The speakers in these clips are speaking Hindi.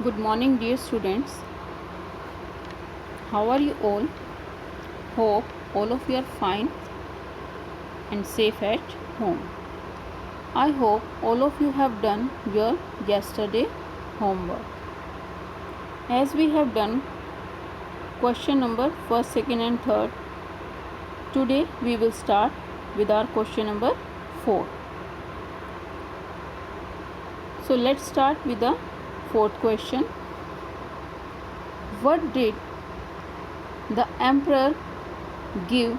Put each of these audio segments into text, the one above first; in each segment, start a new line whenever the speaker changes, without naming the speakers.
Good morning, dear students. How are you all? Hope all of you are fine and safe at home. I hope all of you have done your yesterday homework. As we have done question number 1st, 2nd and 3rd, today we will start with our question number 4. So let's start with the 4th question. What did the emperor give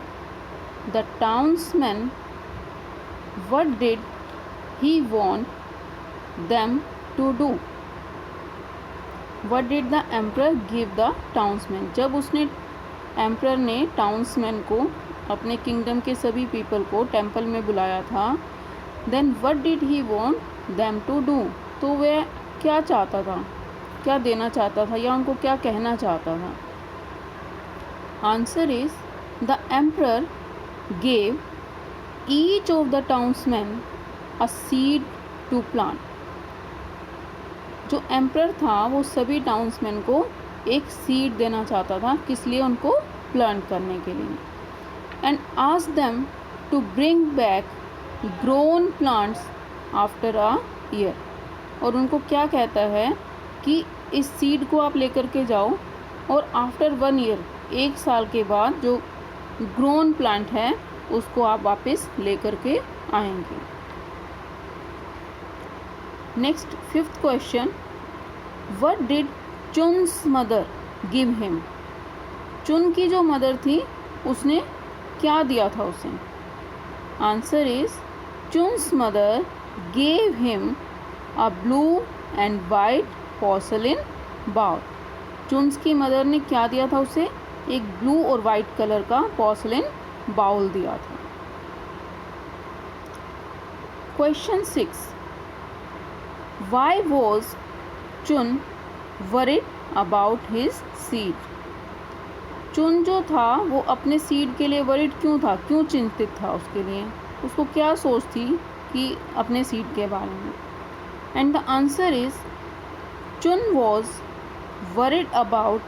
the townsmen? What did he want them to do? What did the emperor give the townsmen? जब उसने एम्प्रर ने टाउन्समैन को, अपने किंगडम के सभी पीपल को टेम्पल में बुलाया था, then what did he want them to do? तो वह क्या चाहता था, क्या देना चाहता था या उनको क्या कहना चाहता था? Answer is the emperor gave each of the townsman a seed to plant. जो एम्प्रर था वो सभी टाउन्समैन को एक सीड देना चाहता था. किस लिए? उनको प्लांट करने के लिए. And ask them to bring back grown plants after a year. और उनको क्या कहता है कि इस सीड को आप लेकर के जाओ और आफ्टर 1 ईयर, 1 साल के बाद जो ग्रोन प्लांट है उसको आप वापस लेकर के आएंगे. Next 5th question. What did Chun's mother give him? Chun की जो मदर थी उसने क्या दिया था उसे? Answer is Chun's mother gave him a blue and white porcelain bowl. Chun's की मदर ने क्या दिया था उसे? एक ब्लू और वाइट कलर का पोर्सलिन बाउल दिया था. क्वेश्चन 6. वाई वॉज चुन वरिड अबाउट हिज सीड? चुन जो था वो अपने सीड के लिए वरिड क्यों था, क्यों चिंतित था? उसके लिए उसको क्या सोच थी कि अपने सीड के बारे में? एंड द आंसर इज चुन was worried about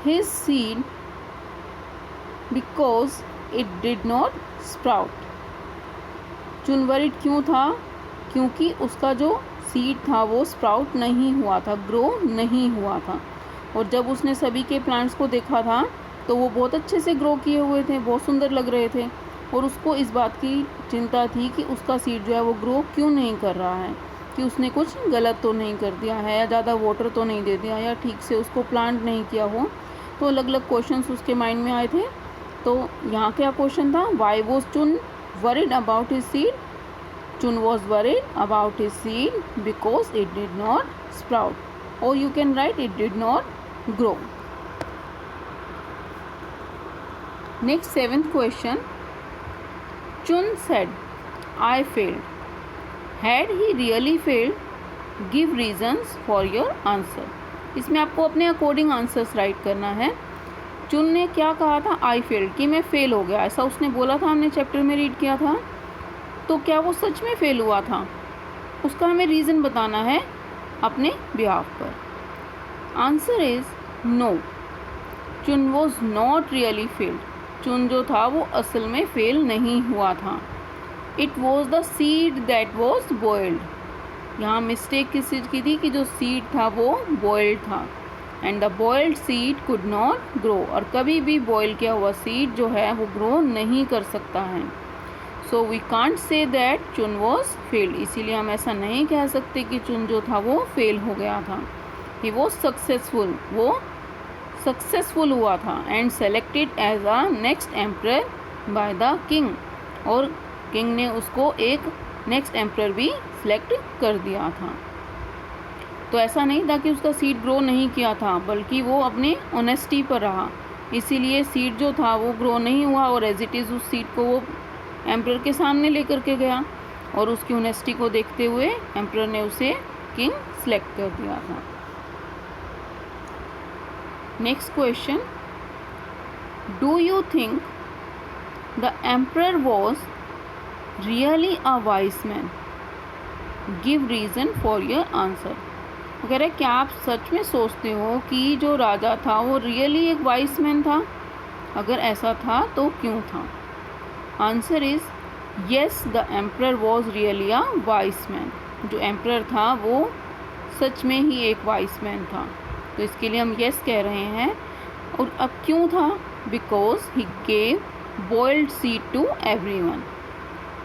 his seed because it did not sprout. चुन वरिड क्यों था? क्योंकि उसका जो सीड था वो स्प्राउट नहीं हुआ था, ग्रो नहीं हुआ था. और जब उसने सभी के प्लांट्स को देखा था तो वो बहुत अच्छे से ग्रो किए हुए थे, बहुत सुंदर लग रहे थे. और उसको इस बात की चिंता थी कि उसका सीड जो है वो ग्रो क्यों नहीं कर रहा है, कि उसने कुछ गलत तो नहीं कर दिया है, या ज़्यादा वाटर तो नहीं दे दिया, या ठीक से उसको प्लांट नहीं किया हो. तो अलग अलग क्वेश्चंस उसके माइंड में आए थे. तो यहाँ क्या क्वेश्चन था? वाई वॉज चुन worried about his seed? Chun was worried about his seed because it did not sprout, or you can write it did not grow. Next 7th question. Chun said, I failed. Had he really failed? Give reasons for your answer. इसमें आपको अपने अकॉर्डिंग आंसर्स राइट करना है. चुन ने क्या कहा था? आई फेल्ड, कि मैं फेल हो गया, ऐसा उसने बोला था. हमने चैप्टर में रीड किया था. तो क्या वो सच में फेल हुआ था? उसका हमें रीज़न बताना है अपने बिहाफ पर. Answer is no. Chun was not really failed. Chun जो था वो असल में फेल नहीं हुआ था. It was the seed that was boiled. यहाँ मिस्टेक किस चीज़ की थी? कि जो सीड था वो बॉइल्ड था. And the boiled seed could not grow. और कभी भी बॉइल किया हुआ सीड जो है वो ग्रो नहीं कर सकता है. So we can't say that Chun was failed. इसीलिए हम ऐसा नहीं कह सकते कि चुन जो था वो फेल हो गया था. He was successful. वो सक्सेसफुल हुआ था. And selected as a next emperor by the king. और किंग ने उसको एक नेक्स्ट एम्प्रर भी सिलेक्ट कर दिया था. तो ऐसा नहीं था कि उसका सीड ग्रो नहीं किया था, बल्कि वो अपने ऑनेस्टी पर रहा. इसीलिए सीड जो था वो ग्रो नहीं हुआ, और एज इट इज़ उस सीड को वो एम्प्रर के सामने लेकर के गया. और उसकी ऑनेस्टी को देखते हुए एम्प्रर ने उसे किंग सिलेक्ट कर दिया था. Next question. Do you think the emperor was really a wise man? Give reason for your answer. कह रहे क्या आप सच में सोचते हो कि जो राजा था वो रियली एक वाइस मैन था? अगर ऐसा था तो क्यों था? Answer is yes, the emperor was really a vice man. जो एम्परर था वो सच में ही एक वाइस मैन था, तो इसके लिए हम येस कह रहे हैं। और अब क्यों था? Because he gave boiled seed to everyone,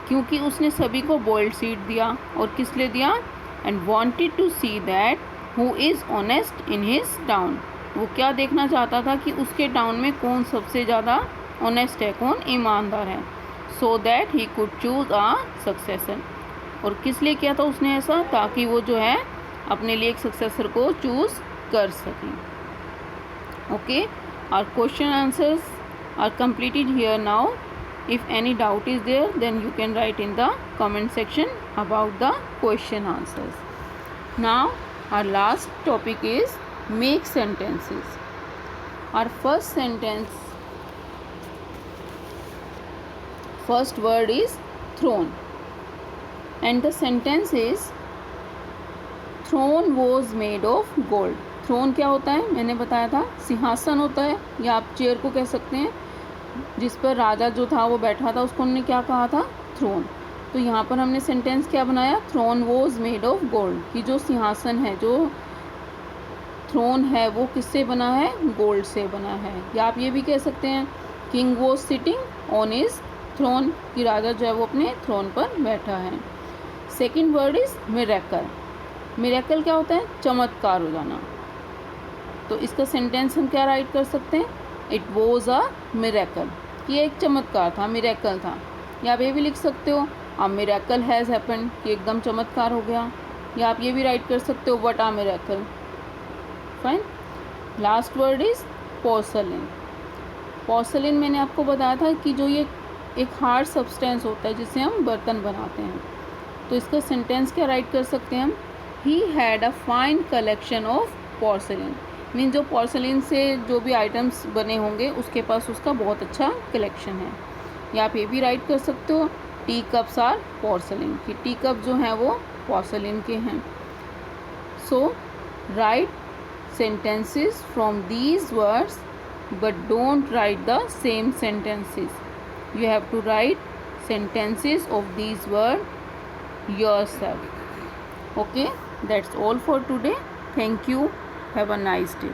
क्योंकि उसने सभी को बॉइल्ड सीड दिया। और किस लिए दिया? And wanted to see that who is honest in his town. वो क्या देखना चाहता था कि उसके टाउन में कौन सबसे ज़्यादा ऑनेस्ट है, कौन ईमानदार है, so that he could choose a successor. और किस लिए किया था उसने ऐसा? ताकि वो जो है अपने लिए एक सक्सेसर को चूज़ कर सकें। Okay, our question answers are completed here now. If any doubt is there, then you can write in the comment section about the question answers. Now our last topic is make sentences. Our first word is throne, and the sentence is throne was made of gold. Throne क्या होता है? मैंने बताया था सिंहासन होता है, या आप चेयर को कह सकते हैं, जिस पर राजा जो था वो बैठा था, उसको उन्होंने क्या कहा था? थ्रोन। तो यहाँ पर हमने सेंटेंस क्या बनाया? Throne was made of gold, कि जो सिंहासन है, जो थ्रोन है, वो किससे बना है? गोल्ड से बना है। या आप ये भी कह सकते हैं king was sitting on his throne, कि राजा जो है वो अपने थ्रोन पर बैठा है। Second word is miracle. Miracle क्या होता है? चमत्कार हो जाना। तो इसका सेंटेंस हम क्या राइट कर सकते हैं? इट वॉज अ मिरेकल, कि एक चमत्कार था, मिरेकल था। या आप ये भी लिख सकते हो अ मिरेकल हैज़ हैपेंड, कि एकदम चमत्कार हो गया। या आप ये भी राइट कर सकते हो what a miracle. Fine. Last word is porcelain. Porcelain मैंने आपको बताया था कि जो ये एक हार्ड सब्सटेंस होता है जिससे हम बर्तन बनाते हैं। तो इसका सेंटेंस क्या राइट कर सकते हैं हम? He had a fine collection of porcelain, mean जो पोर्सलिन से जो भी आइटम्स बने होंगे उसके पास उसका बहुत अच्छा कलेक्शन है। या आप ये भी राइट कर सकते हो टी कप्स आर पोर्सलिन, कि टी कप जो हैं वो पोर्सलिन के हैं। सो right sentences from these words, but don't write the same sentences. You have to write sentences of these words yourself. Okay, that's all for today. Thank you. Have a nice day.